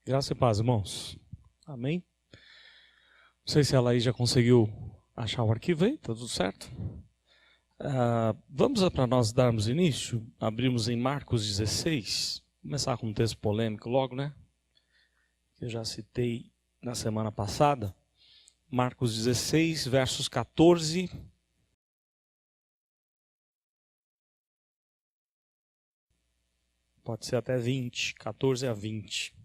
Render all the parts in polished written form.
Graça e paz, irmãos. Amém? Não sei se ela aí já conseguiu achar o arquivo aí, tá tudo certo? Vamos para nós darmos início, abrimos em Marcos 16, começar com um texto polêmico logo, né? Que eu já citei na semana passada. Marcos 16, versos 14 pode ser até 20, 14 a 20.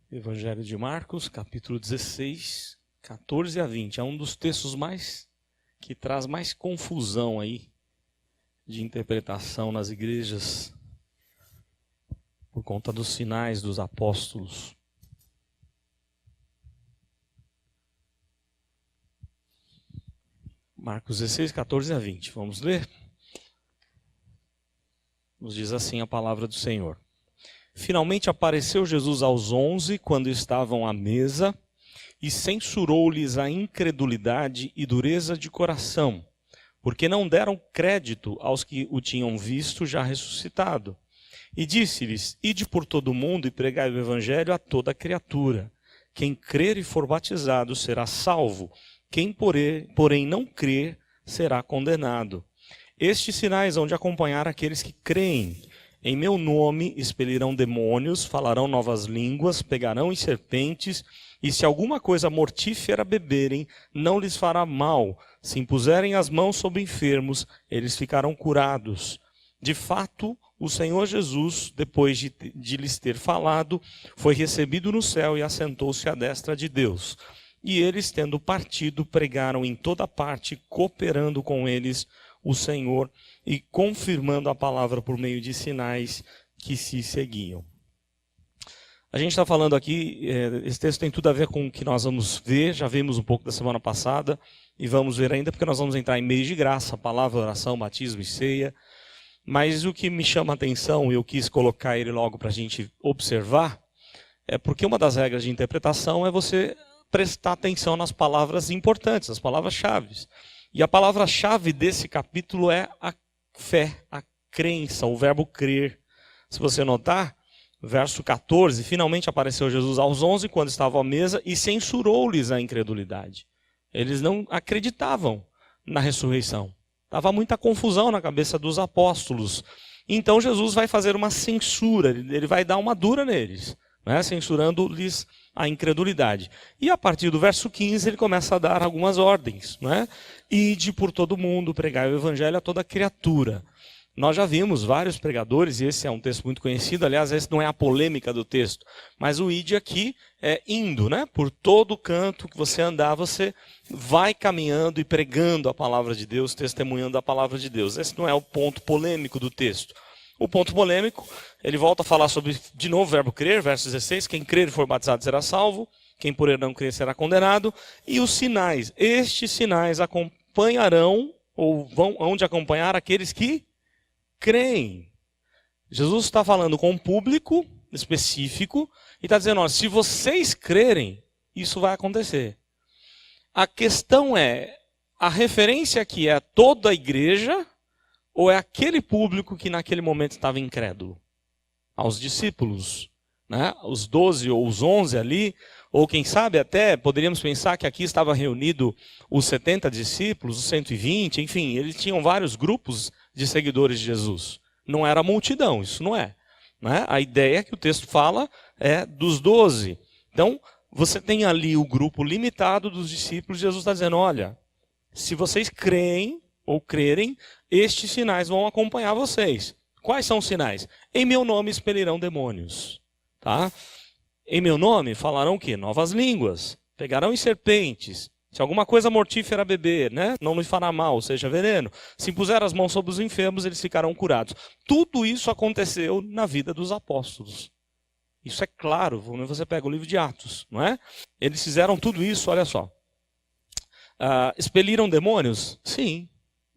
Evangelho de Marcos, capítulo 16, 14 a 20. É um dos textos que traz mais confusão aí de interpretação nas igrejas por conta dos sinais dos apóstolos. Marcos 16, 14 a 20. Vamos ler? Nos diz assim a palavra do Senhor. Finalmente apareceu Jesus aos 11, quando estavam à mesa, e censurou-lhes a incredulidade e dureza de coração, porque não deram crédito aos que o tinham visto já ressuscitado. E disse-lhes: Ide por todo o mundo e pregai o evangelho a toda criatura. Quem crer e for batizado será salvo, quem porém não crer será condenado. Estes sinais hão de acompanhar aqueles que creem. Em meu nome expelirão demônios, falarão novas línguas, pegarão em serpentes, e se alguma coisa mortífera beberem, não lhes fará mal. Se impuserem as mãos sobre enfermos, eles ficarão curados. De fato, o Senhor Jesus, depois de lhes ter falado, foi recebido no céu e assentou-se à destra de Deus. E eles, tendo partido, pregaram em toda parte, cooperando com eles o Senhor e confirmando a palavra por meio de sinais que se seguiam. A gente está falando aqui, esse texto tem tudo a ver com o que nós vamos ver, já vimos um pouco da semana passada e vamos ver ainda, porque nós vamos entrar em mês de graça, palavra, oração, batismo e ceia. Mas o que me chama a atenção, e eu quis colocar ele logo para a gente observar, é porque uma das regras de interpretação é você prestar atenção nas palavras importantes, as palavras-chave. E a palavra-chave desse capítulo é a fé, a crença, o verbo crer. Se você notar, verso 14, finalmente apareceu Jesus aos 11, quando estavam à mesa, e censurou-lhes a incredulidade. Eles não acreditavam na ressurreição. Estava muita confusão na cabeça dos apóstolos. Então Jesus vai fazer uma censura, ele vai dar uma dura neles, né, censurando-lhes a incredulidade. E a partir do verso 15 ele começa a dar algumas ordens, né? Ide por todo mundo, pregai o evangelho a toda criatura. Nós já vimos vários pregadores, e esse é um texto muito conhecido, aliás, esse não é a polêmica do texto, mas o ide aqui é indo, né? Por todo canto que você andar, você vai caminhando e pregando a palavra de Deus, testemunhando a palavra de Deus. Esse não é o ponto polêmico do texto. O ponto polêmico, ele volta a falar sobre, de novo, o verbo crer, verso 16, quem crer e for batizado será salvo, quem por ele não crer será condenado, e os sinais, estes sinais acompanharão, ou hão de acompanhar aqueles que creem. Jesus está falando com um público específico, e está dizendo, olha, se vocês crerem, isso vai acontecer. A questão é, a referência aqui é toda a igreja, ou é aquele público que naquele momento estava incrédulo? Aos discípulos, né? Os 12 ou os 11 ali, ou quem sabe até poderíamos pensar que aqui estava reunido os 70 discípulos, os 120, enfim, eles tinham vários grupos de seguidores de Jesus. Não era multidão, isso não é, né? A ideia que o texto fala é dos 12. Então, você tem ali o grupo limitado dos discípulos, Jesus está dizendo, olha, se vocês creem ou crerem, estes sinais vão acompanhar vocês. Quais são os sinais? Em meu nome expelirão demônios. Tá? Em meu nome falarão o quê? Novas línguas. Pegarão em serpentes. Se alguma coisa mortífera beber, né? Não lhes fará mal, ou seja, veneno. Se impuser as mãos sobre os enfermos, eles ficarão curados. Tudo isso aconteceu na vida dos apóstolos. Isso é claro, quando você pega o livro de Atos, não é? Eles fizeram tudo isso, olha só. Expeliram demônios? Sim.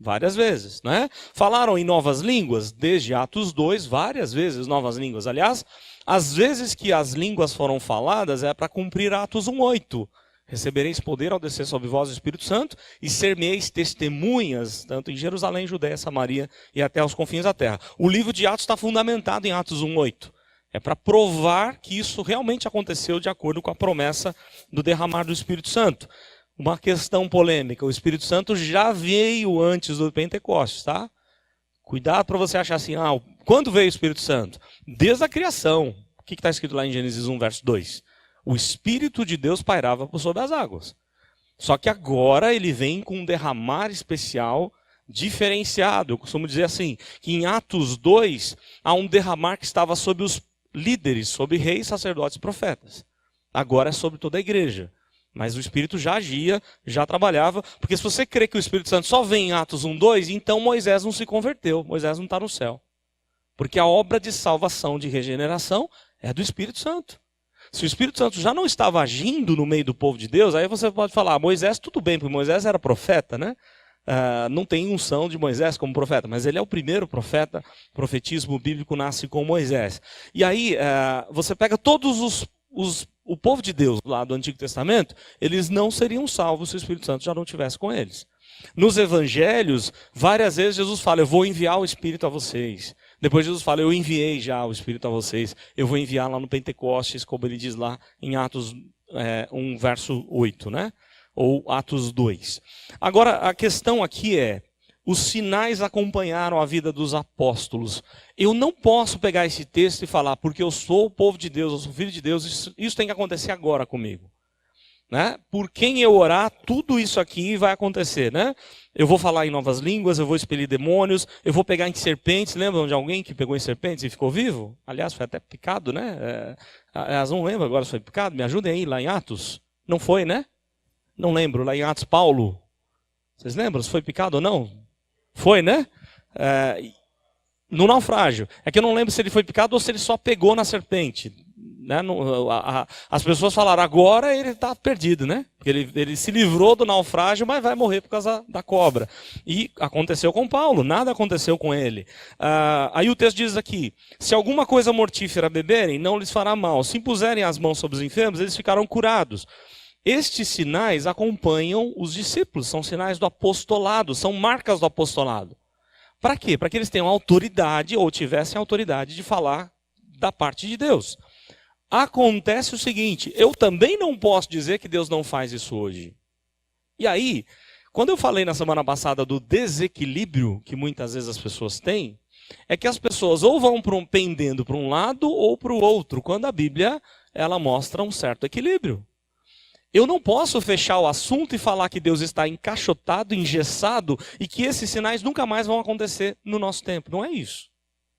Várias vezes, né? Falaram em novas línguas, desde Atos 2, várias vezes novas línguas. Aliás, as vezes que as línguas foram faladas é para cumprir Atos 1:8. Recebereis poder ao descer sobre vós o Espírito Santo e ser-me-eis testemunhas, tanto em Jerusalém, Judeia, Samaria e até aos confins da terra. O livro de Atos está fundamentado em Atos 1:8. É para provar que isso realmente aconteceu de acordo com a promessa do derramar do Espírito Santo. Uma questão polêmica, o Espírito Santo já veio antes do Pentecostes, tá? Cuidado para você achar assim, quando veio o Espírito Santo? Desde a criação. O que está escrito lá em Gênesis 1, verso 2? O Espírito de Deus pairava por sobre as águas. Só que agora ele vem com um derramar especial diferenciado. Eu costumo dizer assim, que em Atos 2 há um derramar que estava sobre os líderes, sobre reis, sacerdotes e profetas. Agora é sobre toda a igreja. Mas o Espírito já agia, já trabalhava. Porque se você crê que o Espírito Santo só vem em Atos 1, 2, então Moisés não se converteu. Moisés não está no céu. Porque a obra de salvação, de regeneração, é do Espírito Santo. Se o Espírito Santo já não estava agindo no meio do povo de Deus, aí você pode falar, Moisés tudo bem, porque Moisés era profeta, né? Não tem unção de Moisés como profeta, mas ele é o primeiro profeta, profetismo bíblico nasce com Moisés. E aí, você pega todos o povo de Deus lá do Antigo Testamento, eles não seriam salvos se o Espírito Santo já não estivesse com eles. Nos evangelhos, várias vezes Jesus fala, eu vou enviar o Espírito a vocês. Depois Jesus fala, eu enviei já o Espírito a vocês. Eu vou enviar lá no Pentecostes, como ele diz lá em Atos 1, verso 8, né? Ou Atos 2. Agora, a questão aqui é, os sinais acompanharam a vida dos apóstolos. Eu não posso pegar esse texto e falar, porque eu sou o povo de Deus, eu sou filho de Deus, isso tem que acontecer agora comigo. Né? Por quem eu orar, tudo isso aqui vai acontecer, né? Eu vou falar em novas línguas, eu vou expelir demônios, eu vou pegar em serpentes. Lembram de alguém que pegou em serpentes e ficou vivo? Aliás, foi até picado, né? Elas não lembram agora se foi picado. Me ajudem aí, lá em Atos. Não foi, né? Não lembro, lá em Atos, Paulo. Vocês lembram se foi picado ou não? Foi, né? No naufrágio. É que eu não lembro se ele foi picado ou se ele só pegou na serpente. Né? As pessoas falaram, agora ele está perdido, né? Porque ele se livrou do naufrágio, mas vai morrer por causa da cobra. E aconteceu com Paulo, nada aconteceu com ele. Aí o texto diz aqui, se alguma coisa mortífera beberem, não lhes fará mal. Se impuserem as mãos sobre os enfermos, eles ficarão curados. Estes sinais acompanham os discípulos, são sinais do apostolado, são marcas do apostolado. Para quê? Para que eles tenham autoridade, ou tivessem autoridade de falar da parte de Deus. Acontece o seguinte, eu também não posso dizer que Deus não faz isso hoje. E aí, quando eu falei na semana passada do desequilíbrio que muitas vezes as pessoas têm, é que as pessoas ou vão pendendo para um lado ou para o outro, quando a Bíblia ela mostra um certo equilíbrio. Eu não posso fechar o assunto e falar que Deus está encaixotado, engessado e que esses sinais nunca mais vão acontecer no nosso tempo. Não é isso.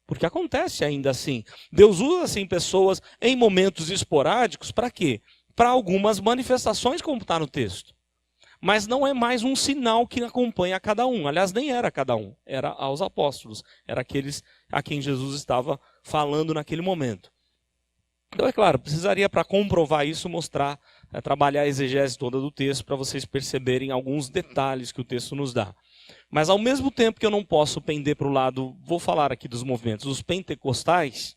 Porque acontece ainda assim. Deus usa assim pessoas em momentos esporádicos para quê? Para algumas manifestações, como está no texto. Mas não é mais um sinal que acompanha a cada um. Aliás, nem era cada um. Era aos apóstolos. Era aqueles a quem Jesus estava falando naquele momento. Então, é claro, precisaria para comprovar isso mostrar, trabalhar a exegese toda do texto para vocês perceberem alguns detalhes que o texto nos dá. Mas ao mesmo tempo que eu não posso pender para o lado, vou falar aqui dos movimentos, os pentecostais,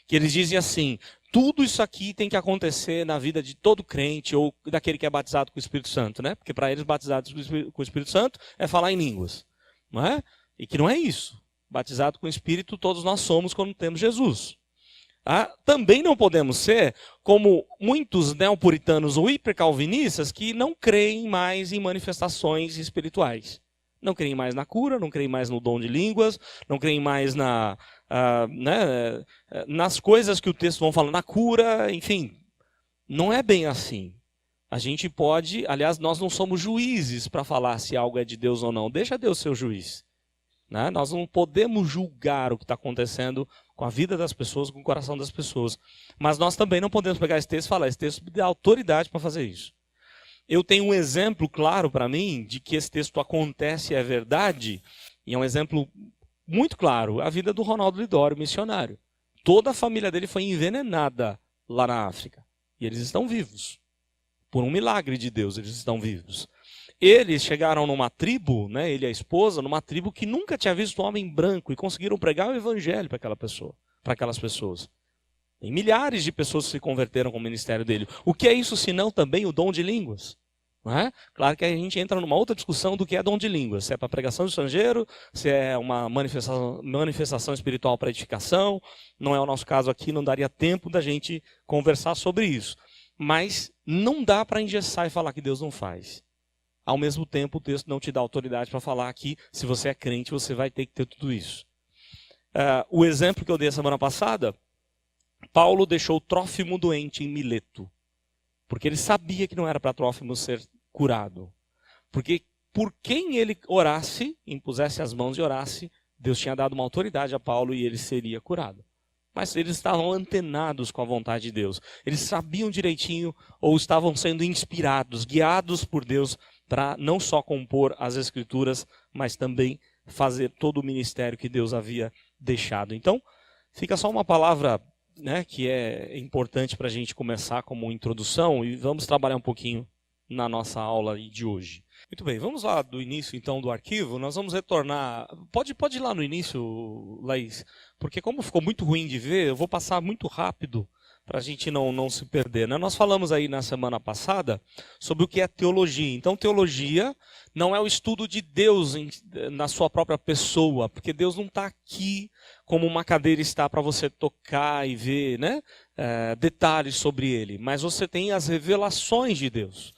que eles dizem assim, tudo isso aqui tem que acontecer na vida de todo crente ou daquele que é batizado com o Espírito Santo, né? Porque para eles batizados com o Espírito Santo é falar em línguas, não é? E que não é isso. Batizado com o Espírito todos nós somos quando temos Jesus. Também não podemos ser como muitos neopuritanos ou hipercalvinistas que não creem mais em manifestações espirituais. Não creem mais na cura, não creem mais no dom de línguas, não creem mais nas coisas que o texto vão falar, na cura, enfim. Não é bem assim. A gente pode, aliás, nós não somos juízes para falar se algo é de Deus ou não. Deixa Deus ser o juiz. Né? Nós não podemos julgar o que está acontecendo com a vida das pessoas, com o coração das pessoas. Mas nós também não podemos pegar esse texto e falar, esse texto dá autoridade para fazer isso. Eu tenho um exemplo claro para mim de que esse texto acontece e é verdade, e é um exemplo muito claro, a vida do Ronaldo Lidório, missionário. Toda a família dele foi envenenada lá na África. E eles estão vivos. Por um milagre de Deus, eles estão vivos. Eles chegaram numa tribo, né, ele e a esposa, numa tribo que nunca tinha visto um homem branco e conseguiram pregar o evangelho para aquelas pessoas. Tem milhares de pessoas que se converteram com o ministério dele. O que é isso senão também o dom de línguas? Não é? Claro que aí a gente entra numa outra discussão do que é dom de línguas. Se é para pregação de estrangeiro, se é uma manifestação espiritual para edificação. Não é o nosso caso aqui, não daria tempo da gente conversar sobre isso. Mas não dá para engessar e falar que Deus não faz. Ao mesmo tempo, o texto não te dá autoridade para falar que, se você é crente, você vai ter que ter tudo isso. O exemplo que eu dei a semana passada, Paulo deixou Trófimo doente em Mileto. Porque ele sabia que não era para Trófimo ser curado. Porque por quem ele orasse, impusesse as mãos e orasse, Deus tinha dado uma autoridade a Paulo e ele seria curado. Mas eles estavam antenados com a vontade de Deus. Eles sabiam direitinho ou estavam sendo inspirados, guiados por Deus para não só compor as Escrituras, mas também fazer todo o ministério que Deus havia deixado. Então, fica só uma palavra, né, que é importante para a gente começar como introdução e vamos trabalhar um pouquinho na nossa aula de hoje. Muito bem, vamos lá do início então do arquivo, nós vamos retornar, pode ir lá no início, Laís, porque como ficou muito ruim de ver, eu vou passar muito rápido para a gente não se perder, né? Nós falamos aí na semana passada sobre o que é teologia. Então teologia não é o estudo de Deus na sua própria pessoa, porque Deus não está aqui como uma cadeira está para você tocar e ver, né, detalhes sobre ele. Mas você tem as revelações de Deus.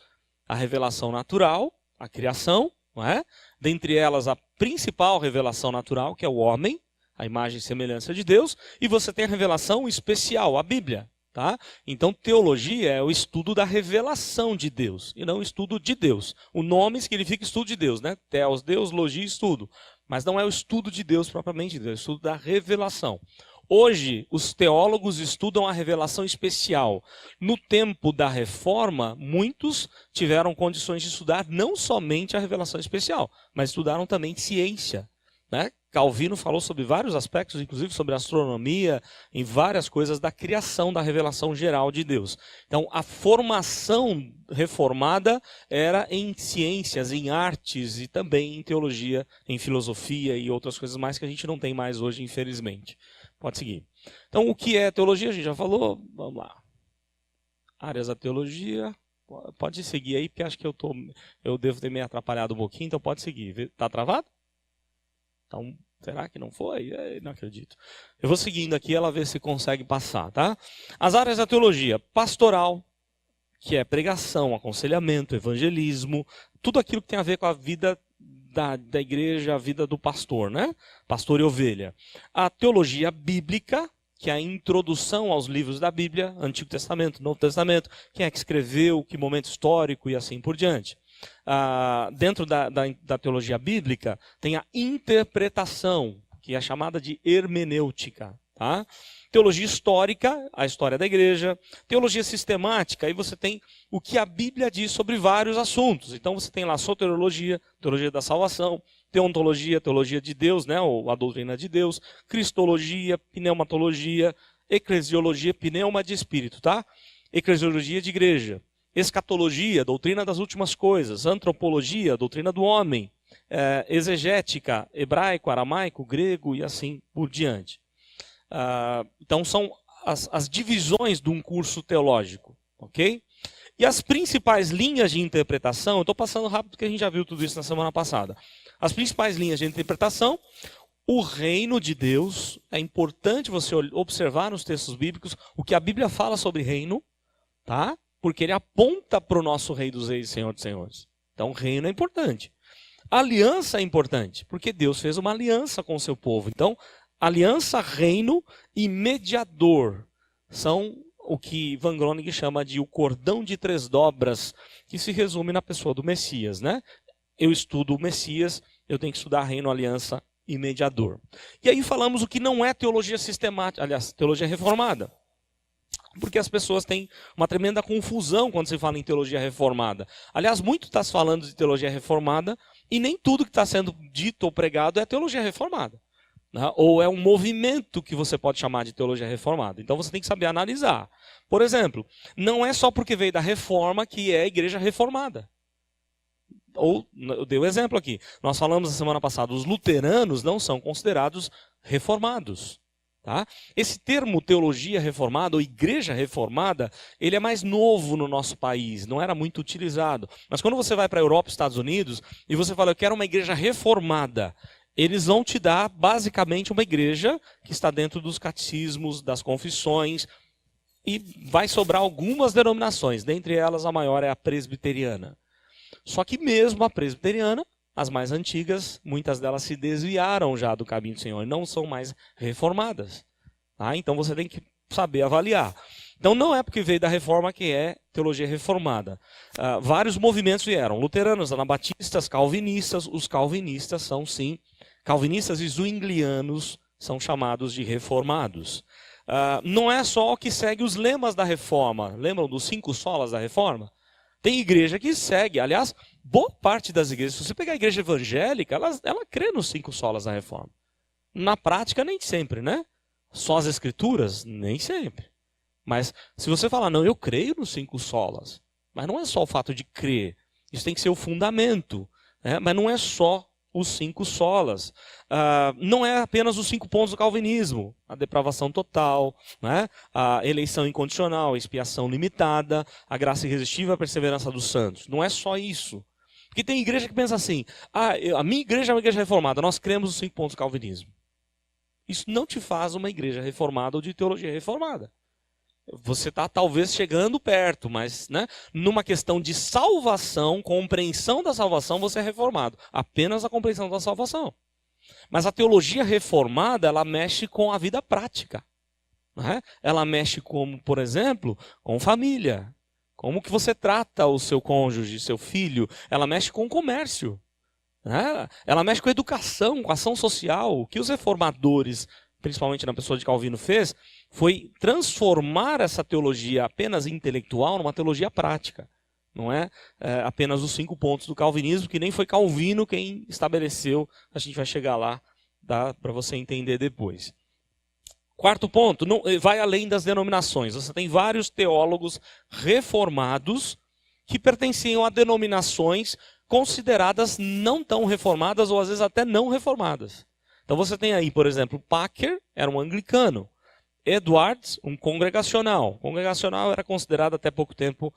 A revelação natural, a criação, não é? Dentre elas a principal revelação natural, que é o homem, a imagem e semelhança de Deus. E você tem a revelação especial, a Bíblia. Tá? Então teologia é o estudo da revelação de Deus, e não o estudo de Deus. O nome significa estudo de Deus, né? Theos, Deus, logia, estudo. Mas não é o estudo de Deus propriamente, é o estudo da revelação. Hoje, os teólogos estudam a revelação especial. No tempo da Reforma, muitos tiveram condições de estudar não somente a revelação especial, mas estudaram também ciência, né? Calvino falou sobre vários aspectos, inclusive sobre astronomia, em várias coisas da criação, da revelação geral de Deus. Então, a formação reformada era em ciências, em artes e também em teologia, em filosofia e outras coisas mais que a gente não tem mais hoje, infelizmente. Pode seguir. Então, o que é teologia? A gente já falou. Vamos lá. Áreas da teologia. Pode seguir aí, porque acho que eu devo ter me atrapalhado um pouquinho, então pode seguir. Está travado? Então, será que não foi? Não acredito. Eu vou seguindo aqui, ela vê se consegue passar, tá? As áreas da teologia: pastoral, que é pregação, aconselhamento, evangelismo, tudo aquilo que tem a ver com a vida da igreja, a vida do pastor, né? Pastor e ovelha. A teologia bíblica, que é a introdução aos livros da Bíblia, Antigo Testamento, Novo Testamento, quem é que escreveu, que momento histórico e assim por diante. Dentro da teologia bíblica tem a interpretação, que é chamada de hermenêutica. Tá? Teologia histórica, a história da igreja. Teologia sistemática, aí você tem o que a Bíblia diz sobre vários assuntos. Então você tem lá soteriologia, teologia da salvação, teontologia, teologia de Deus, né, ou a doutrina de Deus, cristologia, pneumatologia, eclesiologia, pneuma de espírito, tá? Eclesiologia de igreja. Escatologia, doutrina das últimas coisas. Antropologia, doutrina do homem. Exegética, hebraico, aramaico, grego e assim por diante. Então são as divisões de um curso teológico. Ok? E as principais linhas de interpretação, eu estou passando rápido porque a gente já viu tudo isso na semana passada. As principais linhas de interpretação: o reino de Deus. É importante você observar nos textos bíblicos o que a Bíblia fala sobre reino, tá? Porque ele aponta para o nosso Rei dos Reis e Senhor dos Senhores. Então o reino é importante. A aliança é importante, porque Deus fez uma aliança com o seu povo. Então, aliança, reino e mediador são o que Van Groningen chama de o cordão de 3 dobras, que se resume na pessoa do Messias, né? Eu estudo o Messias, eu tenho que estudar reino, aliança e mediador. E aí falamos o que não é teologia sistemática, aliás, teologia reformada. Porque as pessoas têm uma tremenda confusão quando se fala em teologia reformada. Aliás, muito está se falando de teologia reformada e nem tudo que está sendo dito ou pregado é teologia reformada. Né? Ou é um movimento que você pode chamar de teologia reformada. Então você tem que saber analisar. Por exemplo, não é só porque veio da reforma que é a igreja reformada. Ou, eu dei o exemplo aqui. Nós falamos na semana passada, os luteranos não são considerados reformados. Tá? Esse termo teologia reformada ou igreja reformada, ele é mais novo no nosso país, não era muito utilizado. Mas quando você vai para a Europa e Estados Unidos e você fala, eu quero uma igreja reformada, eles vão te dar basicamente uma igreja que está dentro dos catecismos, das confissões, e vai sobrar algumas denominações, dentre elas a maior é a presbiteriana. Só que mesmo a presbiteriana, as mais antigas, muitas delas se desviaram já do caminho do Senhor e não são mais reformadas. Tá? Então você tem que saber avaliar. Então não é porque veio da reforma que é teologia reformada. Vários movimentos vieram, luteranos, anabatistas, calvinistas. Os calvinistas são sim, calvinistas e zwinglianos são chamados de reformados. Não é só o que segue os lemas da reforma. Lembram dos 5 solas da reforma? Tem igreja que segue, aliás, boa parte das igrejas, se você pegar a igreja evangélica, ela crê nos 5 solas da reforma. Na prática, nem sempre, né? Só as escrituras? Nem sempre. Mas se você falar, não, eu creio nos 5 solas, mas não é só o fato de crer, isso tem que ser o fundamento, né? Mas não é só os 5 solas. Não é apenas os 5 pontos do calvinismo. A depravação total, né? A eleição incondicional, a expiação limitada, a graça irresistível, a perseverança dos santos. Não é só isso. Porque tem igreja que pensa assim, a minha igreja é uma igreja reformada, nós cremos os 5 pontos do calvinismo. Isso não te faz uma igreja reformada ou de teologia reformada. Você está talvez chegando perto, mas né, numa questão de salvação, compreensão da salvação, você é reformado. Apenas a compreensão da salvação. Mas a teologia reformada, ela mexe com a vida prática. Né? Ela mexe com, por exemplo, com família. Como que você trata o seu cônjuge, seu filho. Ela mexe com o comércio. Né? Ela mexe com a educação, com a ação social. O que os reformadores, principalmente na pessoa de Calvino, fez foi transformar essa teologia apenas intelectual numa teologia prática. Não é apenas os 5 pontos do calvinismo, que nem foi Calvino quem estabeleceu. A gente vai chegar lá, dá para você entender depois. 4º ponto, vai além das denominações. Você tem vários teólogos reformados que pertenciam a denominações consideradas não tão reformadas ou às vezes até não reformadas. Então você tem aí, por exemplo, Packer era um anglicano. Edwards, um congregacional. Congregacional era considerado até pouco tempo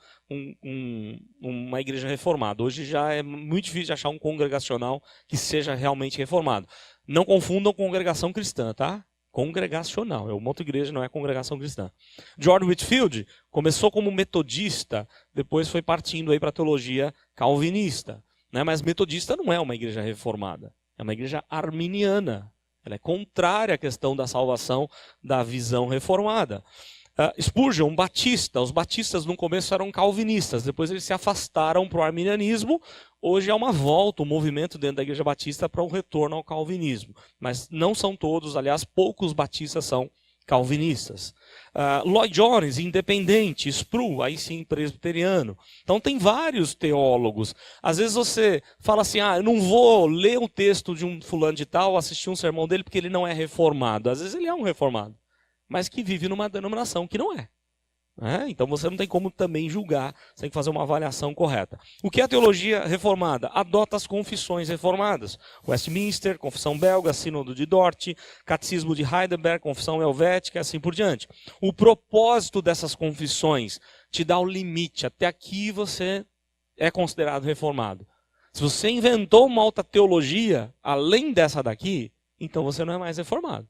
uma igreja reformada. Hoje já é muito difícil de achar um congregacional que seja realmente reformado. Não confundam congregação cristã, tá? Congregacional, é uma outra igreja, não é congregação cristã. George Whitefield começou como metodista, depois foi partindo aí para a teologia calvinista. Né? Mas metodista não é uma igreja reformada, é uma igreja arminiana. Ela é contrária à questão da salvação da visão reformada. Spurgeon, um batista. Os batistas no começo eram calvinistas, depois eles se afastaram para o arminianismo. Hoje é uma volta, um movimento dentro da igreja batista para um retorno ao calvinismo. Mas não são todos, aliás, poucos batistas são calvinistas. Lloyd Jones, independente. Sproul, aí sim, presbiteriano. Então tem vários teólogos. Às vezes você fala assim, eu não vou ler um texto de um fulano de tal, assistir um sermão dele porque ele não é reformado. Às vezes ele é um reformado, mas que vive numa denominação que não é. Então você não tem como também julgar, você tem que fazer uma avaliação correta. O que é a teologia reformada? Adota as confissões reformadas. Westminster, Confissão Belga, Sínodo de Dort, Catecismo de Heidelberg, Confissão Helvética, assim por diante. O propósito dessas confissões te dá o limite. Até aqui você é considerado reformado. Se você inventou uma outra teologia, além dessa daqui, então você não é mais reformado.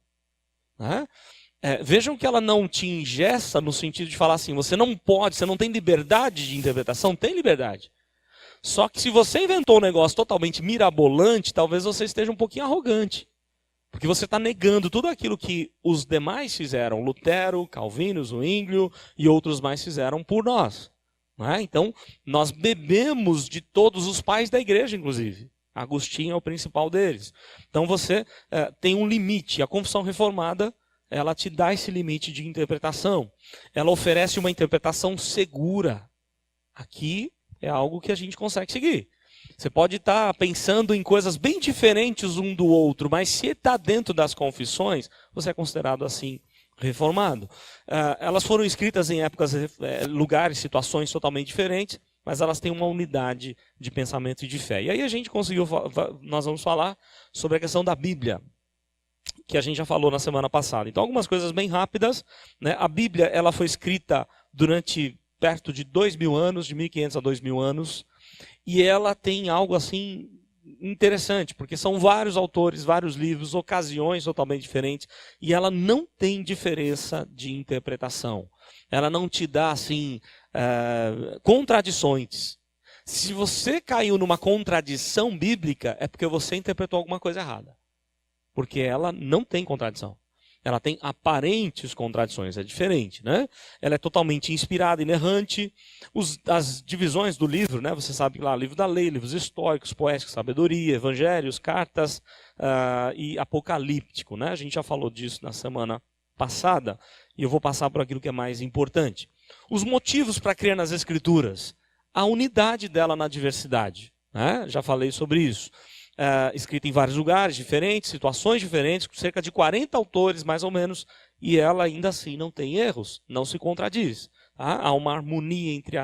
Vejam que ela não te engessa no sentido de falar assim, você não pode, você não tem liberdade de interpretação, tem liberdade. Só que se você inventou um negócio totalmente mirabolante, talvez você esteja um pouquinho arrogante. Porque você está negando tudo aquilo que os demais fizeram, Lutero, Calvino, Zwinglio e outros mais fizeram por nós. Então, nós bebemos de todos os pais da igreja, inclusive. Agostinho é o principal deles. Então você tem um limite. A confissão reformada, ela te dá esse limite de interpretação. Ela oferece uma interpretação segura. Aqui é algo que a gente consegue seguir. Você pode estar pensando em coisas bem diferentes um do outro, mas se está dentro das confissões, você é considerado assim reformado. Elas foram escritas em épocas, lugares, situações totalmente diferentes, mas elas têm uma unidade de pensamento e de fé. E aí nós vamos falar sobre a questão da Bíblia. que a gente já falou na semana passada. Então, algumas coisas bem rápidas, né? A Bíblia ela foi escrita durante perto de 2.000 anos, de 1.500 a 2.000 anos, e ela tem algo assim interessante, porque são vários autores, vários livros, ocasiões totalmente diferentes, e ela não tem diferença de interpretação. Ela não te dá assim contradições. Se você caiu numa contradição bíblica, é porque você interpretou alguma coisa errada. Porque ela não tem contradição. Ela tem aparentes contradições, é diferente, né? Ela é totalmente inspirada, inerrante. As divisões do livro, né? Você sabe lá, livro da lei, livros históricos, poéticos, sabedoria, evangelhos, cartas e apocalíptico, né? A gente já falou disso na semana passada e eu vou passar por aquilo que é mais importante. Os motivos para crer nas Escrituras. A unidade dela na diversidade, né? Já falei sobre isso. Escrita em vários lugares diferentes, situações diferentes, com cerca de 40 autores mais ou menos, e ela ainda assim não tem erros, não se contradiz. Tá? Há uma harmonia entre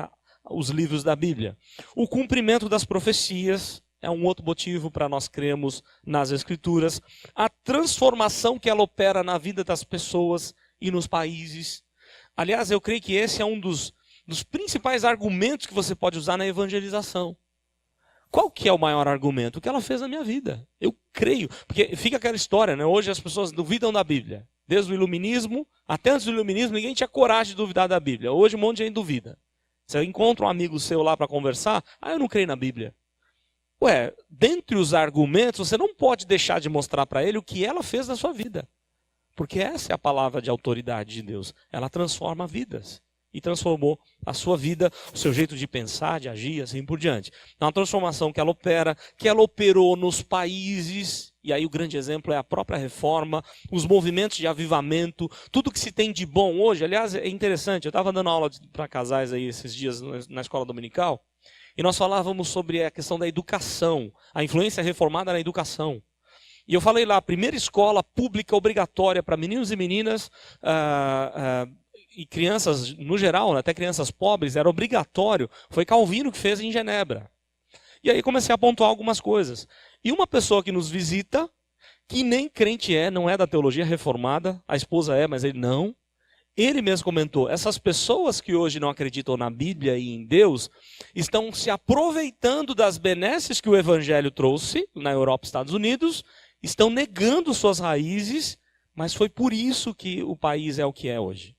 os livros da Bíblia. O cumprimento das profecias é um outro motivo para nós crermos nas Escrituras. A transformação que ela opera na vida das pessoas e nos países. Aliás, eu creio que esse é um dos principais argumentos que você pode usar na evangelização. Qual que é o maior argumento? O que ela fez na minha vida. Eu creio. Porque fica aquela história, né? Hoje as pessoas duvidam da Bíblia. Desde o iluminismo, até antes do iluminismo, ninguém tinha coragem de duvidar da Bíblia. Hoje um monte de gente duvida. Você encontra um amigo seu lá para conversar, eu não creio na Bíblia. Ué, dentre os argumentos, você não pode deixar de mostrar para ele o que ela fez na sua vida. Porque essa é a palavra de autoridade de Deus. Ela transforma vidas. E transformou a sua vida, o seu jeito de pensar, de agir, assim por diante. É uma transformação que ela opera, que ela operou nos países, e aí o grande exemplo é a própria reforma, os movimentos de avivamento, tudo que se tem de bom hoje. Aliás, é interessante, eu estava dando aula para casais aí esses dias na escola dominical, e nós falávamos sobre a questão da educação, a influência reformada na educação. E eu falei lá, a primeira escola pública obrigatória para meninos e meninas, e crianças no geral, até crianças pobres, era obrigatório. Foi Calvino que fez em Genebra. E aí comecei a pontuar algumas coisas. E uma pessoa que nos visita, que nem crente não é da teologia reformada, a esposa é, mas ele não. Ele mesmo comentou, essas pessoas que hoje não acreditam na Bíblia e em Deus, estão se aproveitando das benesses que o Evangelho trouxe na Europa e Estados Unidos, estão negando suas raízes, mas foi por isso que o país é o que é hoje.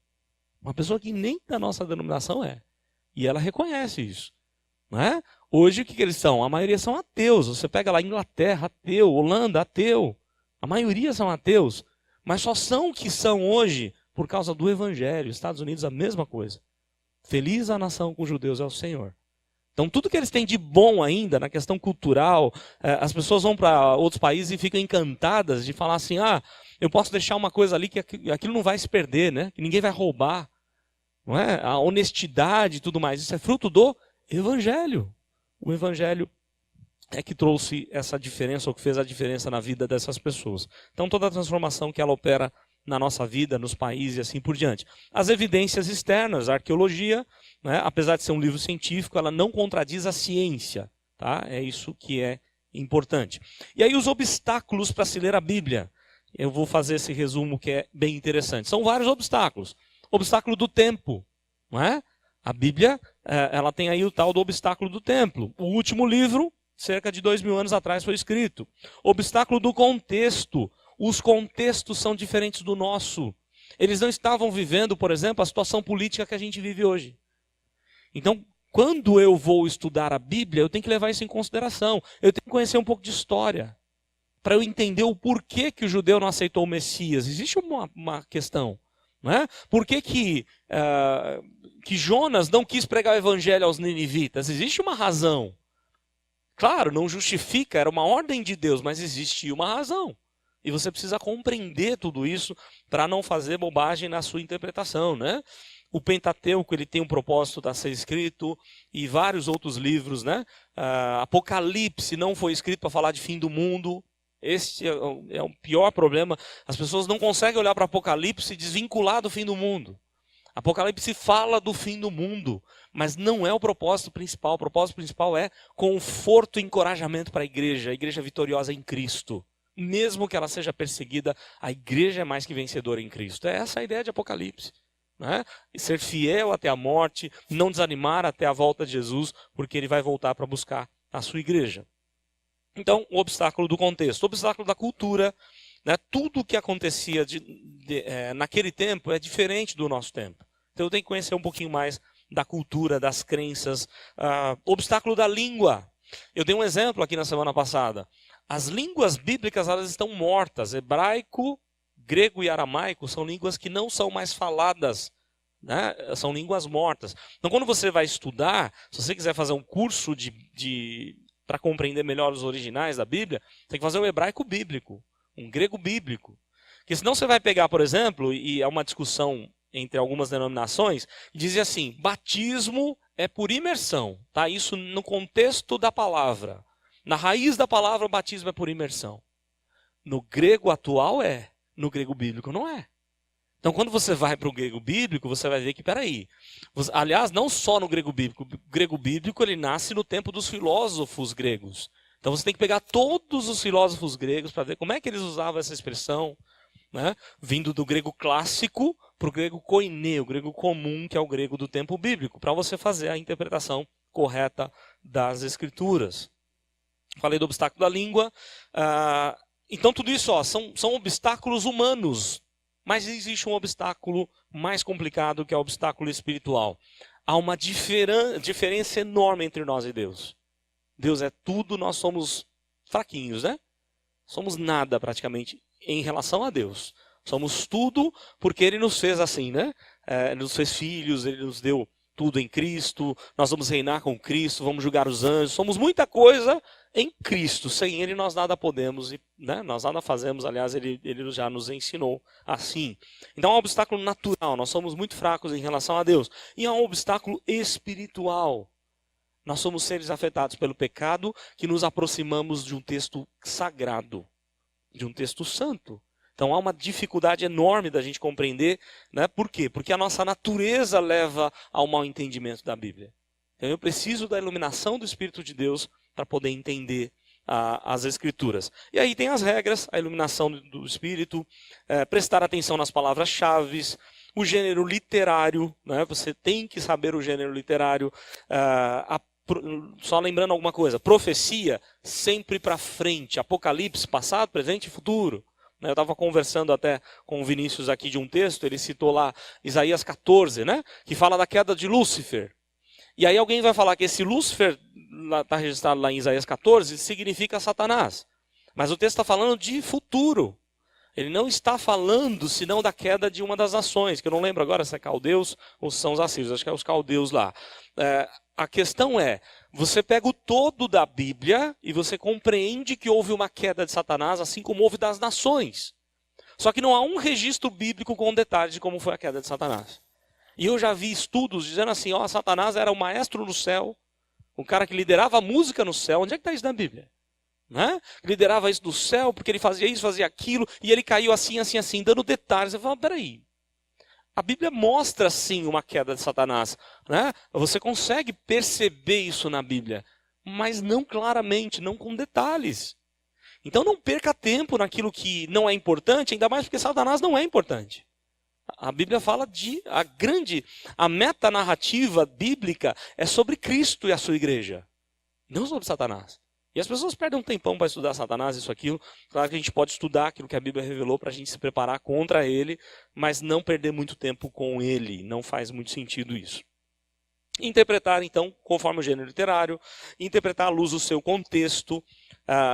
Uma pessoa que nem da nossa denominação é. E ela reconhece isso. Não é? Hoje o que eles são? A maioria são ateus. Você pega lá Inglaterra, ateu, Holanda, ateu. A maioria são ateus. Mas só são o que são hoje por causa do Evangelho. Estados Unidos a mesma coisa. Feliz a nação com os judeus é o Senhor. Então tudo que eles têm de bom ainda na questão cultural, as pessoas vão para outros países e ficam encantadas de falar assim, eu posso deixar uma coisa ali que aquilo não vai se perder, né? Que ninguém vai roubar. Não é? A honestidade e tudo mais, isso é fruto do Evangelho. O Evangelho é que trouxe essa diferença, ou que fez a diferença na vida dessas pessoas. Então toda a transformação que ela opera na nossa vida, nos países e assim por diante. As evidências externas, a arqueologia, né, apesar de ser um livro científico, ela não contradiz a ciência. Tá? É isso que é importante. E aí os obstáculos para se ler a Bíblia. Eu vou fazer esse resumo que é bem interessante. São vários obstáculos. Obstáculo do tempo, não é? A Bíblia, ela tem aí o tal do obstáculo do tempo. O último livro, cerca de 2.000 anos atrás, foi escrito. Obstáculo do contexto. Os contextos são diferentes do nosso. Eles não estavam vivendo, por exemplo, a situação política que a gente vive hoje. Então, quando eu vou estudar a Bíblia, eu tenho que levar isso em consideração. Eu tenho que conhecer um pouco de história, para eu entender o porquê que o judeu não aceitou o Messias. Existe uma questão. Não é? Por que Jonas não quis pregar o evangelho aos ninivitas? Existe uma razão. Claro, não justifica, era uma ordem de Deus, mas existia uma razão. E você precisa compreender tudo isso para não fazer bobagem na sua interpretação. Né? O Pentateuco ele tem um propósito a ser escrito, e vários outros livros. Né? Apocalipse não foi escrito para falar de fim do mundo. Esse é o pior problema. As pessoas não conseguem olhar para Apocalipse e desvincular do fim do mundo. Apocalipse fala do fim do mundo, mas não é o propósito principal. O propósito principal é conforto e encorajamento para a igreja vitoriosa em Cristo. mesmo que ela seja perseguida, a igreja é mais que vencedora em Cristo. É essa a ideia de Apocalipse. Né? E ser fiel até a morte, não desanimar até a volta de Jesus, porque ele vai voltar para buscar a sua igreja. Então, o obstáculo do contexto, o obstáculo da cultura, né? Tudo o que acontecia naquele tempo é diferente do nosso tempo. Então eu tenho que conhecer um pouquinho mais da cultura, das crenças. Obstáculo da língua. Eu dei um exemplo aqui na semana passada. As línguas bíblicas, elas estão mortas. Hebraico, grego e aramaico são línguas que não são mais faladas, né? São línguas mortas. Então quando você vai estudar, se você quiser fazer um curso para compreender melhor os originais da Bíblia, tem que fazer o hebraico bíblico, um grego bíblico. Porque senão você vai pegar, por exemplo, e é uma discussão entre algumas denominações, e dizia assim, batismo é por imersão. Tá? Isso no contexto da palavra. Na raiz da palavra, o batismo é por imersão. No grego atual é, no grego bíblico não é. Então, quando você vai para o grego bíblico, você vai ver que, peraí, aliás, não só no grego bíblico ele nasce no tempo dos filósofos gregos. Então, você tem que pegar todos os filósofos gregos para ver como é que eles usavam essa expressão, né? Vindo do grego clássico para o grego koiné, o grego comum, que é o grego do tempo bíblico, para você fazer a interpretação correta das escrituras. Falei do obstáculo da língua. Então, tudo isso são obstáculos humanos. Mas existe um obstáculo mais complicado, que é o obstáculo espiritual. Há uma diferença enorme entre nós e Deus. Deus é tudo, nós somos fraquinhos, né? Somos nada praticamente em relação a Deus. Somos tudo porque Ele nos fez assim, né? Ele nos fez filhos, Ele nos deu tudo em Cristo, nós vamos reinar com Cristo, vamos julgar os anjos. Somos muita coisa em Cristo. Sem Ele nós nada podemos, né? Nós nada fazemos. Aliás, Ele já nos ensinou assim. Então é um obstáculo natural. Nós somos muito fracos em relação a Deus. E é um obstáculo espiritual. Nós somos seres afetados pelo pecado que nos aproximamos de um texto sagrado, de um texto santo. Então há uma dificuldade enorme da gente compreender, né? Por quê? Porque a nossa natureza leva ao mau entendimento da Bíblia. Então eu preciso da iluminação do Espírito de Deus para poder entender as Escrituras. E aí tem as regras, a iluminação do Espírito, prestar atenção nas palavras-chave, o gênero literário, né? Você tem que saber o gênero literário. Só lembrando alguma coisa, profecia sempre para frente, Apocalipse, passado, presente e futuro. Eu estava conversando até com o Vinícius aqui de um texto, ele citou lá Isaías 14, né? Que fala da queda de Lúcifer. E aí alguém vai falar que esse Lúcifer, está registrado lá em Isaías 14, significa Satanás. Mas o texto está falando de futuro. Ele não está falando senão da queda de uma das nações, que eu não lembro agora se é caldeus ou se são os assírios, acho que é os caldeus lá. A questão é, você pega o todo da Bíblia e você compreende que houve uma queda de Satanás, assim como houve das nações. Só que não há um registro bíblico com detalhes de como foi a queda de Satanás. E eu já vi estudos dizendo assim, Satanás era o maestro no céu, o cara que liderava a música no céu. Onde é que está isso na Bíblia? Né? Liderava isso do céu, porque ele fazia isso, fazia aquilo, e ele caiu assim, assim, assim, dando detalhes. Eu falo, peraí. A Bíblia mostra, sim, uma queda de Satanás. Né? Você consegue perceber isso na Bíblia, mas não claramente, não com detalhes. Então não perca tempo naquilo que não é importante, ainda mais porque Satanás não é importante. A Bíblia fala a metanarrativa bíblica é sobre Cristo e a sua igreja, não sobre Satanás. E as pessoas perdem um tempão para estudar Satanás, isso, aquilo. Claro que a gente pode estudar aquilo que a Bíblia revelou para a gente se preparar contra ele, mas não perder muito tempo com ele. Não faz muito sentido isso. Interpretar, então, conforme o gênero literário, interpretar à luz do seu contexto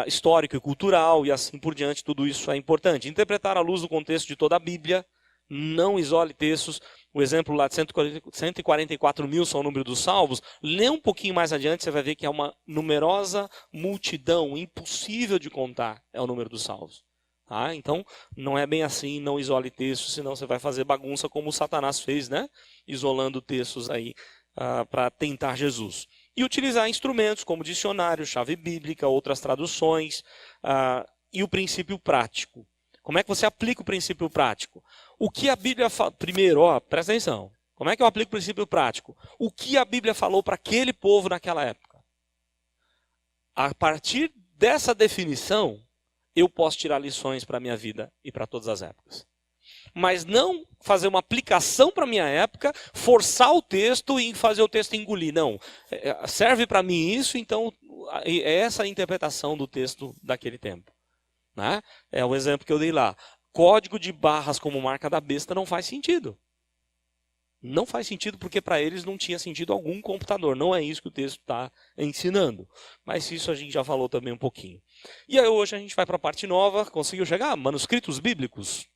histórico e cultural e assim por diante, tudo isso é importante. Interpretar à luz do contexto de toda a Bíblia, não isole textos. O exemplo lá de 144 mil são o número dos salvos. Lê um pouquinho mais adiante, você vai ver que é uma numerosa multidão, impossível de contar, é o número dos salvos. Tá? Então, não é bem assim, não isole textos, senão você vai fazer bagunça como o Satanás fez, né? Isolando textos aí para tentar Jesus. E utilizar instrumentos como dicionário, chave bíblica, outras traduções e o princípio prático. Como é que você aplica o princípio prático? O que a Bíblia fala... Primeiro, presta atenção. Como é que eu aplico o princípio prático? O que a Bíblia falou para aquele povo naquela época? A partir dessa definição, eu posso tirar lições para a minha vida e para todas as épocas. Mas não fazer uma aplicação para a minha época, forçar o texto e fazer o texto engolir. Não, serve para mim isso, então é essa a interpretação do texto daquele tempo. Né? É o exemplo que eu dei lá. Código de barras como marca da besta não faz sentido. Não faz sentido porque para eles não tinha sentido algum computador. Não é isso que o texto está ensinando. Mas isso a gente já falou também um pouquinho. E aí hoje a gente vai para a parte nova. Conseguiu chegar? Manuscritos bíblicos.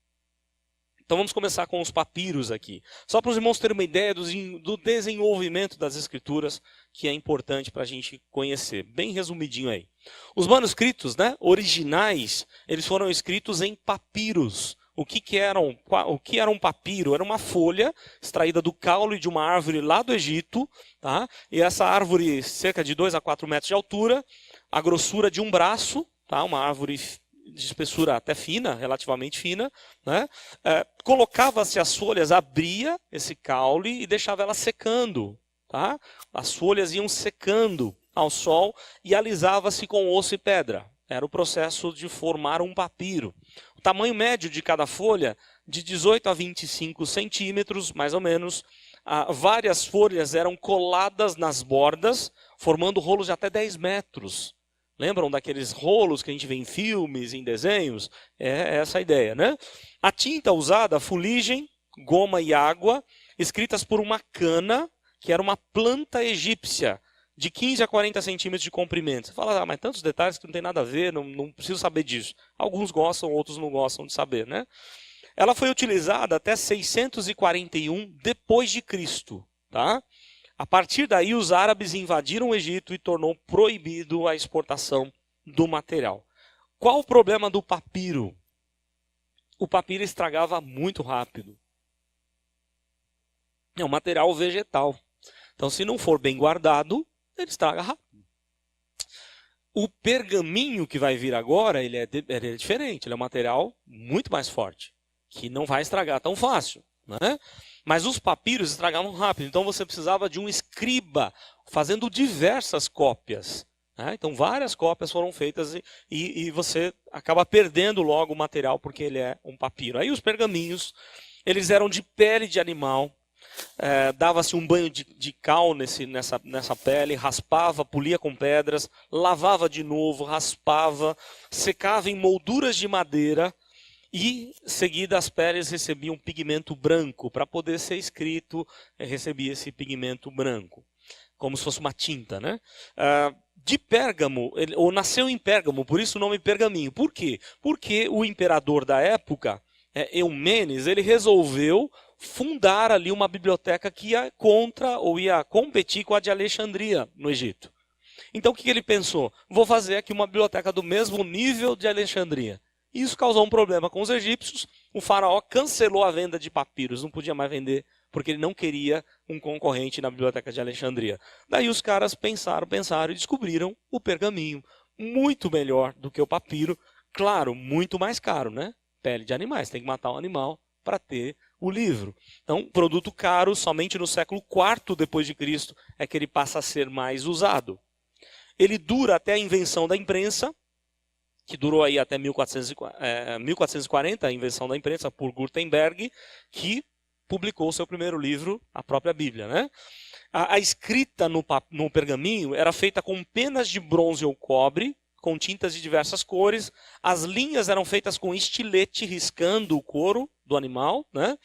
Então vamos começar com os papiros aqui. Só para os irmãos terem uma ideia do desenvolvimento das escrituras, que é importante para a gente conhecer. Bem resumidinho aí. Os manuscritos, né, originais, eles foram escritos em papiros. O que era um papiro? Era uma folha extraída do caule de uma árvore lá do Egito. Tá? E essa árvore, cerca de 2 a 4 metros de altura, a grossura de um braço, tá? Uma árvore de espessura até fina, relativamente fina, né? Colocava-se as folhas, abria esse caule e deixava ela secando. Tá? As folhas iam secando ao sol e alisava-se com osso e pedra. Era o processo de formar um papiro. O tamanho médio de cada folha, de 18 a 25 centímetros, mais ou menos. Várias folhas eram coladas nas bordas, formando rolos de até 10 metros. Lembram daqueles rolos que a gente vê em filmes, em desenhos? É essa a ideia, né? A tinta usada, fuligem, goma e água, escritas por uma cana, que era uma planta egípcia, de 15 a 40 centímetros de comprimento. Você fala, mas tantos detalhes que não tem nada a ver, não preciso saber disso. Alguns gostam, outros não gostam de saber, né? Ela foi utilizada até 641 depois de Cristo, tá? A partir daí, os árabes invadiram o Egito e tornou proibido a exportação do material. Qual o problema do papiro? O papiro estragava muito rápido. É um material vegetal. Então, se não for bem guardado, ele estraga rápido. O pergaminho que vai vir agora, ele é diferente. Ele é um material muito mais forte, que não vai estragar tão fácil, né? Mas os papiros estragavam rápido, então você precisava de um escriba fazendo diversas cópias. Né? Então várias cópias foram feitas e você acaba perdendo logo o material porque ele é um papiro. Aí os pergaminhos, eles eram de pele de animal, dava-se um banho de cal nessa pele, raspava, polia com pedras, lavava de novo, raspava, secava em molduras de madeira. E, seguida, as peles recebiam pigmento branco. Para poder ser escrito, recebia esse pigmento branco. Como se fosse uma tinta, né? De Pérgamo, ou nasceu em Pérgamo, por isso o nome pergaminho. Por quê? Porque o imperador da época, Eumênes, ele resolveu fundar ali uma biblioteca que ia contra ou ia competir com a de Alexandria, no Egito. Então, o que ele pensou? Vou fazer aqui uma biblioteca do mesmo nível de Alexandria. Isso causou um problema com os egípcios. O faraó cancelou a venda de papiros, não podia mais vender, porque ele não queria um concorrente na biblioteca de Alexandria. Daí os caras pensaram e descobriram o pergaminho. Muito melhor do que o papiro. Claro, muito mais caro, né? Pele de animais, tem que matar um animal para ter o livro. Então, produto caro, somente no século IV depois de Cristo é que ele passa a ser mais usado. Ele dura até a invenção da imprensa, que durou aí até 1440, a invenção da imprensa por Gutenberg, que publicou o seu primeiro livro, a própria Bíblia, né? A escrita no pergaminho era feita com penas de bronze ou cobre, com tintas de diversas cores. As linhas eram feitas com estilete, riscando o couro do animal, né?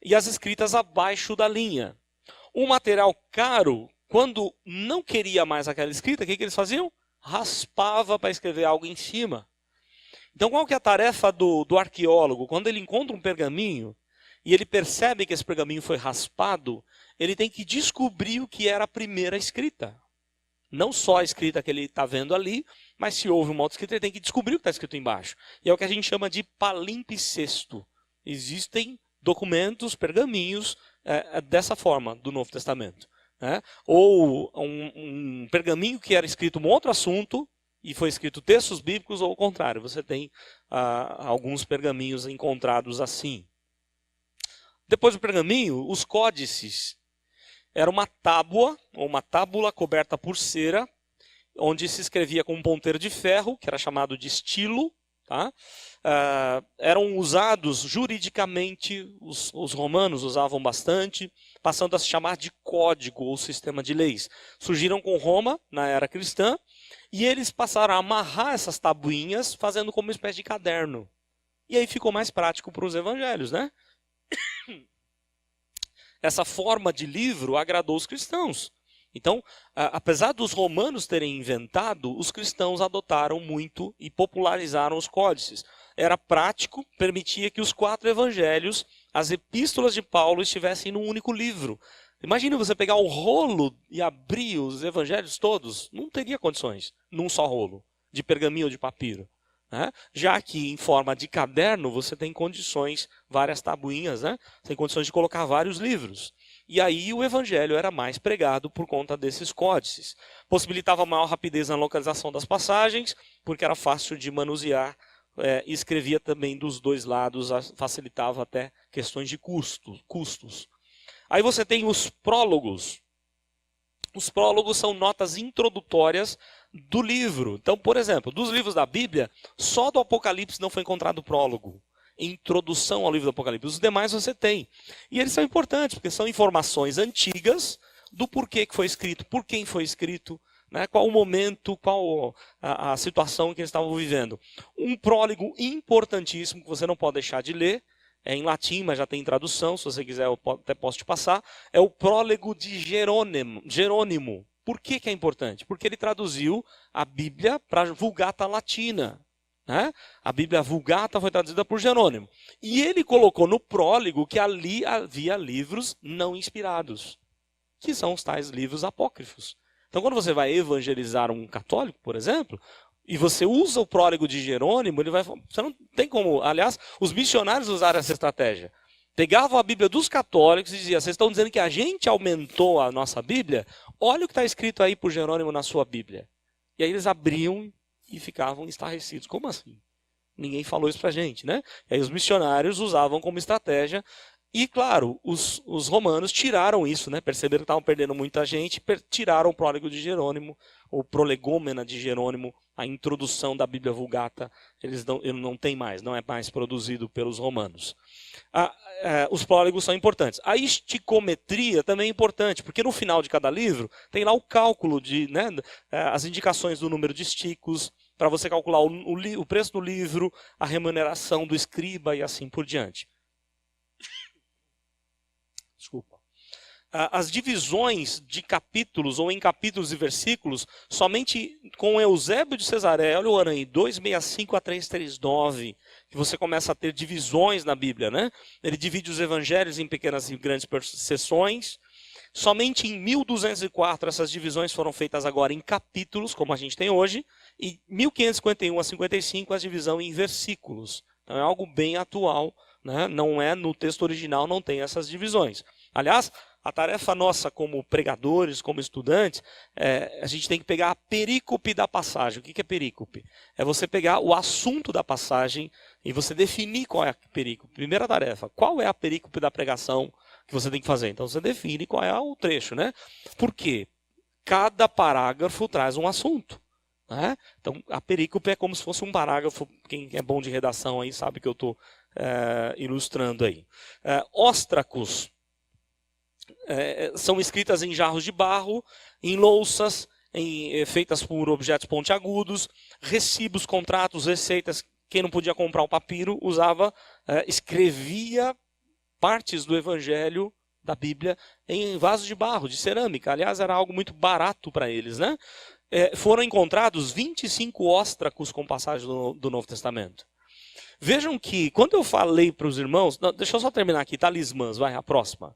E as escritas abaixo da linha. O material caro, quando não queria mais aquela escrita, o que eles faziam? Raspava para escrever algo em cima. Então, qual que é a tarefa do arqueólogo? Quando ele encontra um pergaminho e ele percebe que esse pergaminho foi raspado, ele tem que descobrir o que era a primeira escrita. Não só a escrita que ele está vendo ali, mas se houve uma outra escrita, ele tem que descobrir o que está escrito embaixo. E é o que a gente chama de palimpsesto. Existem documentos, pergaminhos, dessa forma, do Novo Testamento. Né? Ou um pergaminho que era escrito um outro assunto e foi escrito textos bíblicos, ou ao contrário, você tem alguns pergaminhos encontrados assim. Depois do pergaminho, os códices. Era uma tábua, ou uma tábula coberta por cera, onde se escrevia com um ponteiro de ferro, que era chamado de estilo, Tá? Eram usados juridicamente, os romanos usavam bastante, passando a se chamar de código ou sistema de leis. Surgiram com Roma, na era cristã, e eles passaram a amarrar essas tabuinhas, fazendo como uma espécie de caderno. E aí ficou mais prático para os evangelhos, né? Essa forma de livro agradou os cristãos. Então, apesar dos romanos terem inventado, os cristãos adotaram muito e popularizaram os códices. Era prático, permitia que os 4 evangelhos, as epístolas de Paulo, estivessem num único livro. Imagine você pegar um rolo e abrir os evangelhos todos. Não teria condições, num só rolo, de pergaminho ou de papiro. Né? Já que em forma de caderno você tem condições, várias tabuinhas, né? Tem condições de colocar vários livros. E aí o evangelho era mais pregado por conta desses códices. Possibilitava maior rapidez na localização das passagens, porque era fácil de manusear, e escrevia também dos dois lados, facilitava até questões de custos. Aí você tem os prólogos. Os prólogos são notas introdutórias do livro. Então, por exemplo, dos livros da Bíblia, só do Apocalipse não foi encontrado prólogo. Introdução ao livro do Apocalipse. Os demais você tem. E eles são importantes, porque são informações antigas do porquê que foi escrito, por quem foi escrito, né, qual o momento, qual a situação que eles estavam vivendo. Um prólogo importantíssimo que você não pode deixar de ler, é em latim, mas já tem tradução, se você quiser eu até posso te passar, é o prólogo de Jerônimo. Por que é importante? Porque ele traduziu a Bíblia para a Vulgata Latina. Né? A Bíblia Vulgata foi traduzida por Jerônimo. E ele colocou no prólogo que ali havia livros não inspirados, que são os tais livros apócrifos. Então, quando você vai evangelizar um católico, por exemplo, e você usa o prólogo de Jerônimo, você não tem como... Aliás, os missionários usaram essa estratégia. Pegavam a Bíblia dos católicos e diziam: vocês estão dizendo que a gente aumentou a nossa Bíblia? Olha o que está escrito aí por Jerônimo na sua Bíblia. E aí eles abriam e ficavam estarrecidos. Como assim? Ninguém falou isso pra gente, né? E aí os missionários usavam como estratégia. E, claro, os romanos tiraram isso, né? Perceberam que estavam perdendo muita gente, tiraram o prólogo de Jerônimo, ou prolegômena de Jerônimo, a introdução da Bíblia Vulgata, ele não tem mais, não é mais produzido pelos romanos. Os prólogos são importantes. A esticometria também é importante, porque no final de cada livro tem lá o cálculo, as indicações do número de esticos, para você calcular o preço do livro, a remuneração do escriba e assim por diante. Desculpa. As divisões de capítulos ou em capítulos e versículos, somente com Eusébio de Cesareia, olha o ano aí, 265 a 339, que você começa a ter divisões na Bíblia, né? Ele divide os evangelhos em pequenas e grandes seções. Somente em 1204 essas divisões foram feitas agora em capítulos, como a gente tem hoje, e 1551 a 55 a divisão em versículos. Então é algo bem atual, né? Não é no texto original, não tem essas divisões. Aliás, a tarefa nossa como pregadores, como estudantes, a gente tem que pegar a perícope da passagem. O que é perícope? É você pegar o assunto da passagem e você definir qual é a perícope. Primeira tarefa, qual é a perícope da pregação que você tem que fazer? Então você define qual é o trecho, né? Por quê? Cada parágrafo traz um assunto. Né? Então a perícope é como se fosse um parágrafo. Quem é bom de redação aí sabe que eu estou ilustrando aí. Óstracos. São escritas em jarros de barro, em louças, feitas por objetos pontiagudos, recibos, contratos, receitas. Quem não podia comprar o papiro escrevia partes do evangelho da Bíblia em vasos de barro, de cerâmica. Aliás, era algo muito barato para eles, né? Foram encontrados 25 óstracos com passagem do Novo Testamento. Vejam que, quando eu falei para os irmãos... deixa eu só terminar aqui, talismãs, vai, a próxima.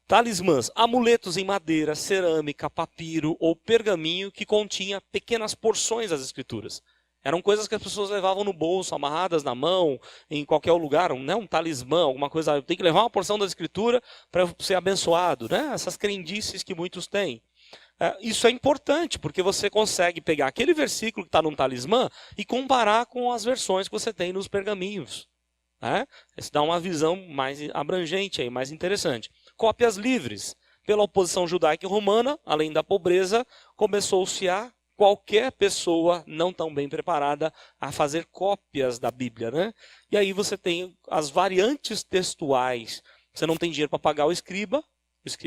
Talismãs, amuletos em madeira, cerâmica, papiro ou pergaminho que continha pequenas porções das escrituras. Eram coisas que as pessoas levavam no bolso, amarradas na mão, em qualquer lugar, um talismã, alguma coisa. Tem que levar uma porção da escritura para ser abençoado, né? Essas crendices que muitos têm. Isso é importante, porque você consegue pegar aquele versículo que está num talismã e comparar com as versões que você tem nos pergaminhos. Isso dá uma visão mais abrangente, aí, mais interessante. Cópias livres. Pela oposição judaica e romana, além da pobreza, começou-se a qualquer pessoa não tão bem preparada a fazer cópias da Bíblia, né? E aí você tem as variantes textuais. Você não tem dinheiro para pagar o escriba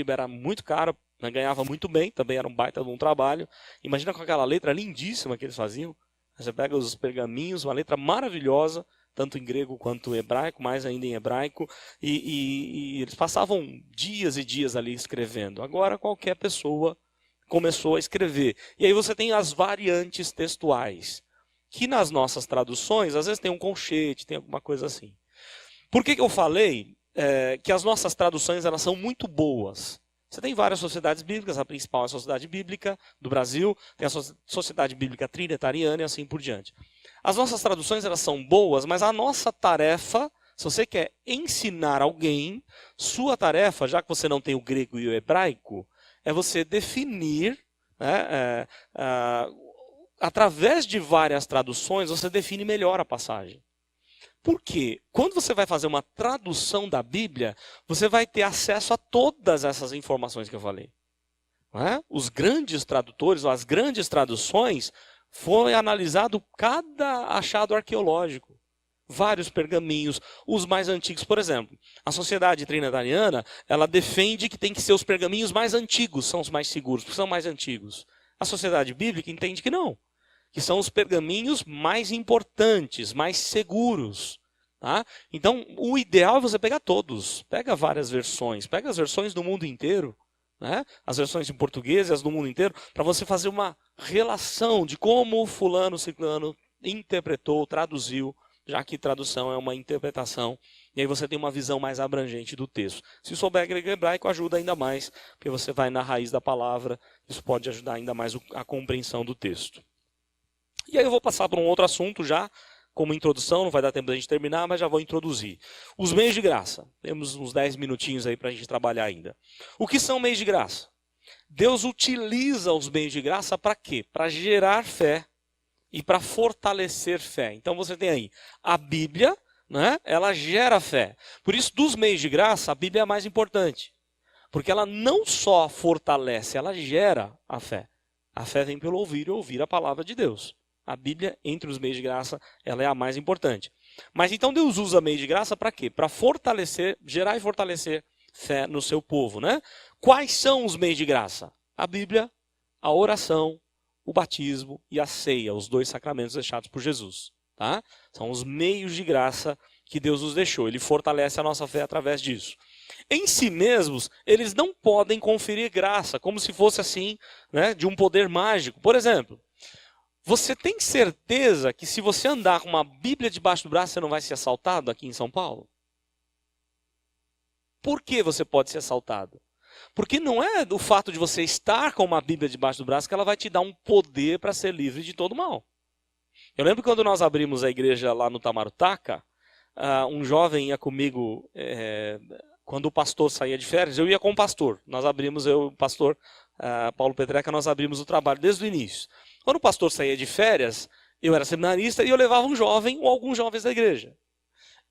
era muito caro, né? Ganhava muito bem, também era um baita de um trabalho. Imagina com aquela letra lindíssima que eles faziam. Você pega os pergaminhos, uma letra maravilhosa, tanto em grego quanto em hebraico, mais ainda em hebraico, e eles passavam dias e dias ali escrevendo. Agora qualquer pessoa começou a escrever. E aí você tem as variantes textuais, que nas nossas traduções, às vezes tem um colchete, tem alguma coisa assim. Por que eu falei que as nossas traduções elas são muito boas? Você tem várias sociedades bíblicas, a principal é a Sociedade Bíblica do Brasil, tem a Sociedade Bíblica Trinitariana e assim por diante. As nossas traduções elas são boas, mas a nossa tarefa, se você quer ensinar alguém, sua tarefa, já que você não tem o grego e o hebraico, é você definir, né, através de várias traduções, você define melhor a passagem. Por quê? Quando você vai fazer uma tradução da Bíblia, você vai ter acesso a todas essas informações que eu falei. Não é? Os grandes tradutores, ou as grandes traduções, foi analisado cada achado arqueológico. Vários pergaminhos, os mais antigos. Por exemplo, a Sociedade Trinitariana, ela defende que tem que ser os pergaminhos mais antigos, são os mais seguros, porque são mais antigos. A Sociedade Bíblica entende que não. Que são os pergaminhos mais importantes, mais seguros. Tá? Então, o ideal é você pegar todos. Pega várias versões. Pega as versões do mundo inteiro. Né? As versões em português e as do mundo inteiro. Para você fazer uma relação de como o fulano, ciclano interpretou, traduziu. Já que tradução é uma interpretação. E aí você tem uma visão mais abrangente do texto. Se souber grego e hebraico, ajuda ainda mais. Porque você vai na raiz da palavra. Isso pode ajudar ainda mais a compreensão do texto. E aí eu vou passar para um outro assunto já, como introdução, não vai dar tempo da gente terminar, mas já vou introduzir. Os meios de graça. Temos uns 10 minutinhos aí para a gente trabalhar ainda. O que são meios de graça? Deus utiliza os meios de graça para quê? Para gerar fé e para fortalecer fé. Então você tem aí a Bíblia, né? Ela gera fé. Por isso, dos meios de graça, a Bíblia é a mais importante. Porque ela não só fortalece, ela gera a fé. A fé vem pelo ouvir e ouvir a palavra de Deus. A Bíblia, entre os meios de graça, ela é a mais importante. Mas então Deus usa meio de graça para quê? Para fortalecer, gerar e fortalecer fé no seu povo, né? Quais são os meios de graça? A Bíblia, a oração, o batismo e a ceia, os 2 sacramentos deixados por Jesus. Tá? São os meios de graça que Deus nos deixou. Ele fortalece a nossa fé através disso. Em si mesmos, eles não podem conferir graça, como se fosse assim, né, de um poder mágico. Por exemplo, você tem certeza que se você andar com uma Bíblia debaixo do braço, você não vai ser assaltado aqui em São Paulo? Por que você pode ser assaltado? Porque não é do fato de você estar com uma Bíblia debaixo do braço que ela vai te dar um poder para ser livre de todo mal. Eu lembro quando nós abrimos a igreja lá no Tamarutaca, um jovem ia comigo, quando o pastor saía de férias, eu ia com o pastor. Nós abrimos, eu e o pastor Paulo Petreca, nós abrimos o trabalho desde o início. Quando o pastor saía de férias, eu era seminarista e eu levava um jovem ou alguns jovens da igreja.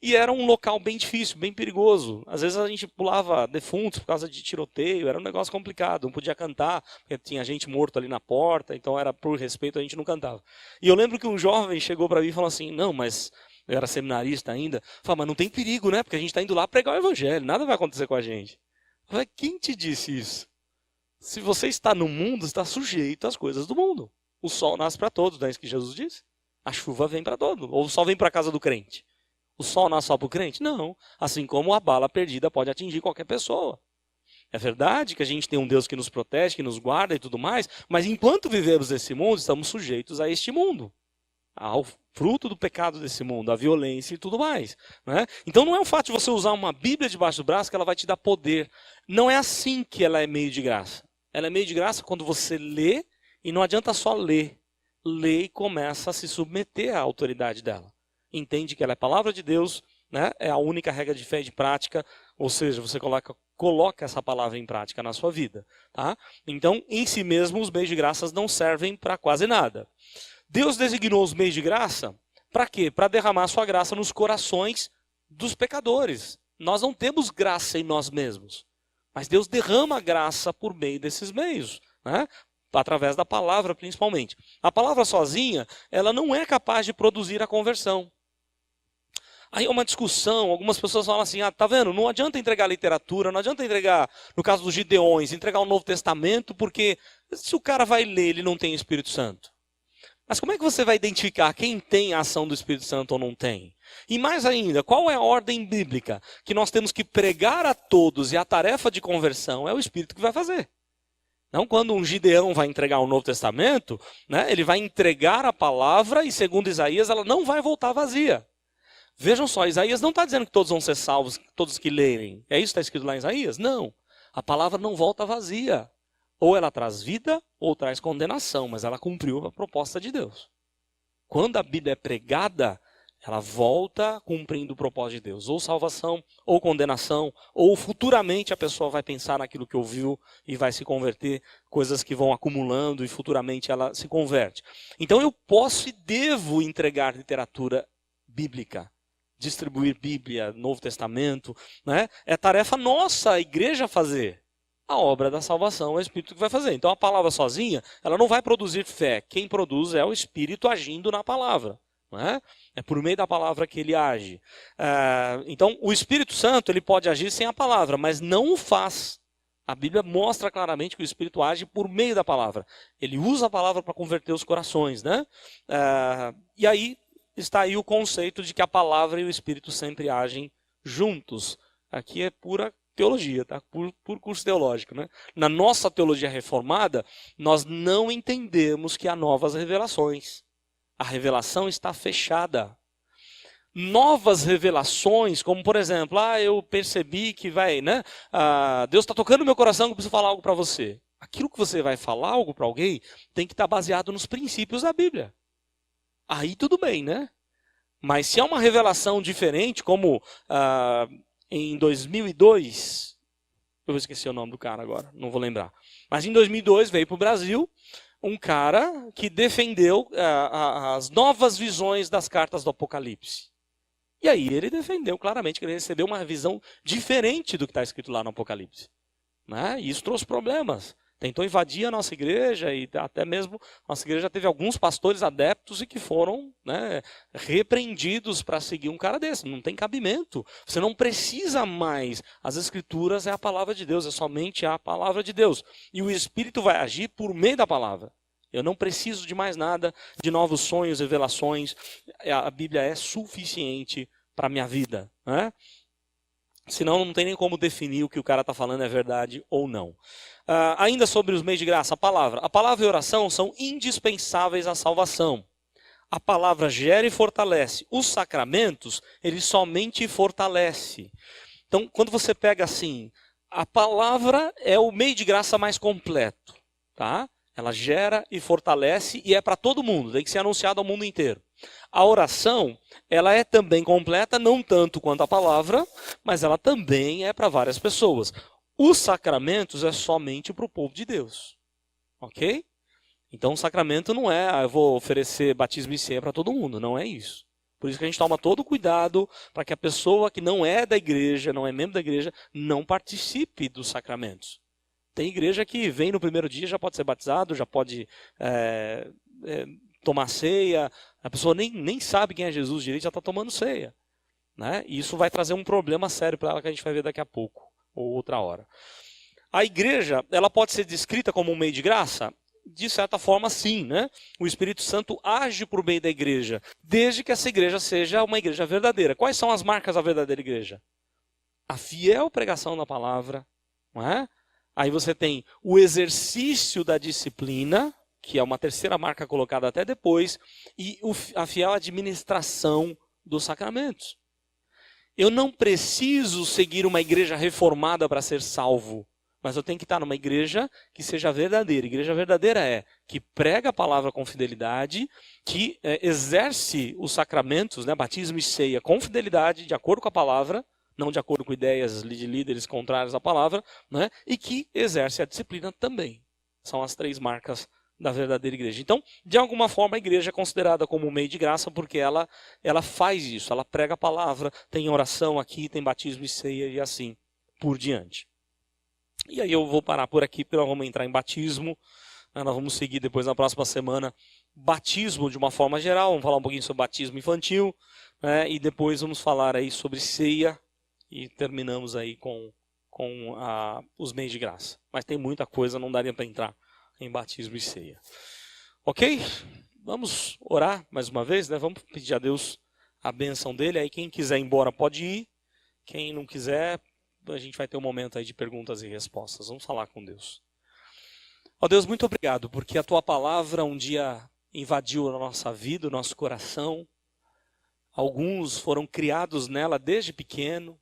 E era um local bem difícil, bem perigoso. Às vezes a gente pulava defuntos por causa de tiroteio, era um negócio complicado. Não podia cantar, porque tinha gente morta ali na porta, então era por respeito, a gente não cantava. E eu lembro que um jovem chegou para mim e falou assim, não, mas eu era seminarista ainda. Falei, mas não tem perigo, né? Porque a gente está indo lá pregar o evangelho, nada vai acontecer com a gente. Eu falei, quem te disse isso? Se você está no mundo, está sujeito às coisas do mundo. O sol nasce para todos, não é isso que Jesus disse? A chuva vem para todos. Ou o sol vem para a casa do crente? O sol nasce só para o crente? Não. Assim como a bala perdida pode atingir qualquer pessoa. É verdade que a gente tem um Deus que nos protege, que nos guarda e tudo mais, mas enquanto vivemos nesse mundo, estamos sujeitos a este mundo. Ao fruto do pecado desse mundo, a violência e tudo mais. Né? Então não é o fato de você usar uma Bíblia debaixo do braço que ela vai te dar poder. Não é assim que ela é meio de graça. Ela é meio de graça quando você lê. E não adianta só ler. Lê e começa a se submeter à autoridade dela. Entende que ela é a palavra de Deus, né? É a única regra de fé e de prática. Ou seja, você coloca essa palavra em prática na sua vida. Tá? Então, em si mesmo, os meios de graça não servem para quase nada. Deus designou os meios de graça para quê? Para derramar a sua graça nos corações dos pecadores. Nós não temos graça em nós mesmos. Mas Deus derrama a graça por meio desses meios. Né? através da palavra principalmente. A palavra sozinha, ela não é capaz de produzir a conversão. Aí é uma discussão, algumas pessoas falam assim, tá vendo, não adianta entregar literatura, não adianta entregar, no caso dos Gideões, entregar o Novo Testamento, porque se o cara vai ler, ele não tem Espírito Santo. Mas como é que você vai identificar quem tem a ação do Espírito Santo ou não tem? E mais ainda, qual é a ordem bíblica? Que nós temos que pregar a todos e a tarefa de conversão é o Espírito que vai fazer. Não quando um Gideão vai entregar o Novo Testamento, né, ele vai entregar a palavra e segundo Isaías ela não vai voltar vazia. Vejam só, Isaías não está dizendo que todos vão ser salvos, todos que lerem. É isso que está escrito lá em Isaías? Não. A palavra não volta vazia. Ou ela traz vida, ou traz condenação, mas ela cumpriu a proposta de Deus. Quando a Bíblia é pregada, ela volta cumprindo o propósito de Deus. Ou salvação, ou condenação, ou futuramente a pessoa vai pensar naquilo que ouviu e vai se converter, coisas que vão acumulando e futuramente ela se converte. Então eu posso e devo entregar literatura bíblica. Distribuir Bíblia, Novo Testamento, né? É tarefa nossa, a igreja fazer. A obra da salvação é o Espírito que vai fazer. Então a palavra sozinha, ela não vai produzir fé. Quem produz é o Espírito agindo na palavra. Não é? É por meio da palavra que ele age. Então o Espírito Santo ele pode agir sem a palavra, mas não o faz. A Bíblia mostra claramente que o Espírito age por meio da palavra. Ele usa a palavra para converter os corações. Né? E aí está aí o conceito de que a palavra e o Espírito sempre agem juntos. Aqui é pura teologia, tá? Por curso teológico, né? Na nossa teologia reformada, nós não entendemos que há novas revelações. A revelação está fechada. Novas revelações, como por exemplo, eu percebi que Deus está tocando no meu coração que eu preciso falar algo para você. Aquilo que você vai falar algo para alguém tem que estar baseado nos princípios da Bíblia. Aí tudo bem, né? Mas se é uma revelação diferente, como em 2002, eu esqueci o nome do cara agora, não vou lembrar. Mas em 2002 veio para o Brasil um cara que defendeu as novas visões das cartas do Apocalipse. E aí ele defendeu claramente que ele recebeu uma visão diferente do que está escrito lá no Apocalipse. Né? E isso trouxe problemas. Tentou invadir a nossa igreja e até mesmo nossa igreja teve alguns pastores adeptos e que foram repreendidos para seguir um cara desse. Não tem cabimento. Você não precisa mais. As escrituras é a palavra de Deus, é somente a palavra de Deus. E o Espírito vai agir por meio da palavra. Eu não preciso de mais nada, de novos sonhos, revelações. A Bíblia é suficiente para a minha vida. Né? Senão não tem nem como definir o que o cara está falando é verdade ou não. Ainda sobre os meios de graça, a palavra e a oração são indispensáveis à salvação. A palavra gera e fortalece. Os sacramentos, ele somente fortalece. Então, quando você pega assim, a palavra é o meio de graça mais completo. Tá? Ela gera e fortalece e é para todo mundo, tem que ser anunciado ao mundo inteiro. A oração, ela é também completa, não tanto quanto a palavra, mas ela também é para várias pessoas. Os sacramentos é somente para o povo de Deus. Ok? Então o sacramento não é, eu vou oferecer batismo e ceia para todo mundo, não é isso. Por isso que a gente toma todo o cuidado para que a pessoa que não é da igreja, não é membro da igreja, não participe dos sacramentos. Tem igreja que vem no primeiro dia, já pode ser batizado, já pode tomar ceia. A pessoa nem sabe quem é Jesus direito, já está tomando ceia. Né? E isso vai trazer um problema sério para ela que a gente vai ver daqui a pouco, ou outra hora. A igreja, ela pode ser descrita como um meio de graça? De certa forma, sim. Né? O Espírito Santo age por meio da igreja, desde que essa igreja seja uma igreja verdadeira. Quais são as marcas da verdadeira igreja? A fiel pregação da palavra, não é? Aí você tem o exercício da disciplina, que é uma terceira marca colocada até depois, e a fiel administração dos sacramentos. Eu não preciso seguir uma igreja reformada para ser salvo, mas eu tenho que estar numa igreja que seja verdadeira. Igreja verdadeira é que prega a palavra com fidelidade, que exerce os sacramentos, né, batismo e ceia, com fidelidade, de acordo com a palavra, não de acordo com ideias de líderes contrários à palavra, né? E que exerce a disciplina também. São as três marcas da verdadeira igreja. Então, de alguma forma, a igreja é considerada como um meio de graça porque ela faz isso, ela prega a palavra, tem oração aqui, tem batismo e ceia e assim por diante. E aí eu vou parar por aqui, porque nós vamos entrar em batismo. Nós vamos seguir depois na próxima semana batismo de uma forma geral. Vamos falar um pouquinho sobre batismo infantil, né? E depois vamos falar aí sobre ceia e terminamos aí com os meios de graça. Mas tem muita coisa, não daria para entrar em batismo e ceia. Ok? Vamos orar mais uma vez, né? Vamos pedir a Deus a bênção dele. Aí quem quiser ir embora pode ir. Quem não quiser, a gente vai ter um momento aí de perguntas e respostas. Vamos falar com Deus. Ó Deus, muito obrigado, porque a Tua palavra um dia invadiu a nossa vida, o nosso coração. Alguns foram criados nela desde pequeno,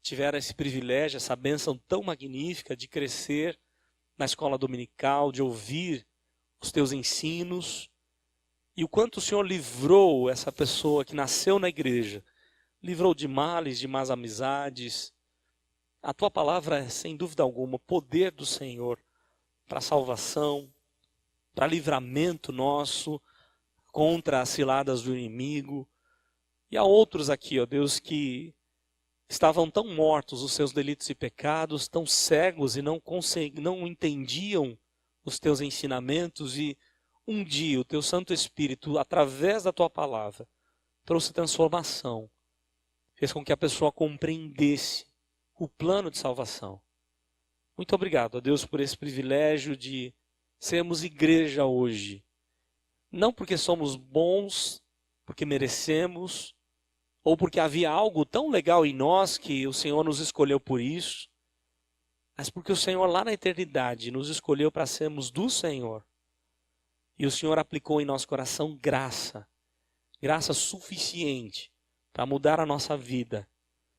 tiveram esse privilégio, essa bênção tão magnífica de crescer na escola dominical, de ouvir os Teus ensinos. E o quanto o Senhor livrou essa pessoa que nasceu na igreja, livrou de males, de más amizades. A Tua palavra é, sem dúvida alguma, o poder do Senhor para salvação, para livramento nosso contra as ciladas do inimigo. E há outros aqui, ó Deus, que estavam tão mortos os seus delitos e pecados, tão cegos e não entendiam os Teus ensinamentos, e um dia o Teu Santo Espírito, através da Tua palavra, trouxe transformação, fez com que a pessoa compreendesse o plano de salvação. Muito obrigado, ó Deus, por esse privilégio de sermos igreja hoje. Não porque somos bons, porque merecemos, ou porque havia algo tão legal em nós que o Senhor nos escolheu por isso, mas porque o Senhor lá na eternidade nos escolheu para sermos do Senhor. E o Senhor aplicou em nosso coração graça suficiente para mudar a nossa vida,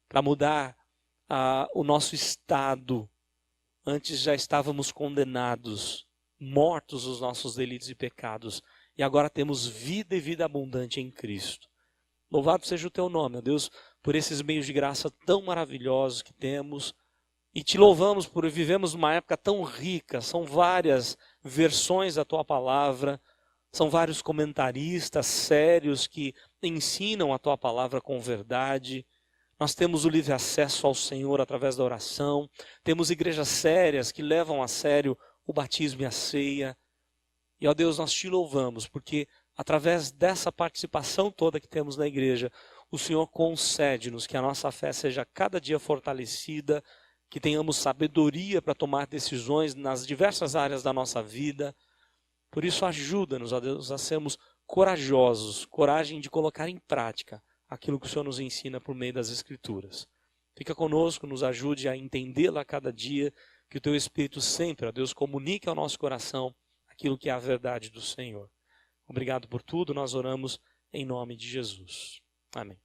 para mudar o nosso estado. Antes já estávamos condenados, mortos os nossos delitos e pecados, e agora temos vida e vida abundante em Cristo. Louvado seja o Teu nome, ó Deus, por esses meios de graça tão maravilhosos que temos, e Te louvamos por vivemos numa época tão rica. São várias versões da Tua palavra, são vários comentaristas sérios que ensinam a Tua palavra com verdade. Nós temos o livre acesso ao Senhor através da oração. Temos igrejas sérias que levam a sério o batismo e a ceia. E, ó Deus, nós Te louvamos, porque através dessa participação toda que temos na igreja, o Senhor concede-nos que a nossa fé seja cada dia fortalecida, que tenhamos sabedoria para tomar decisões nas diversas áreas da nossa vida. Por isso, ajuda-nos, ó Deus, a sermos corajosos, coragem de colocar em prática aquilo que o Senhor nos ensina por meio das Escrituras. Fica conosco, nos ajude a entendê-la a cada dia, que o Teu Espírito sempre, ó Deus, comunique ao nosso coração aquilo que é a verdade do Senhor. Obrigado por tudo, nós oramos em nome de Jesus. Amém.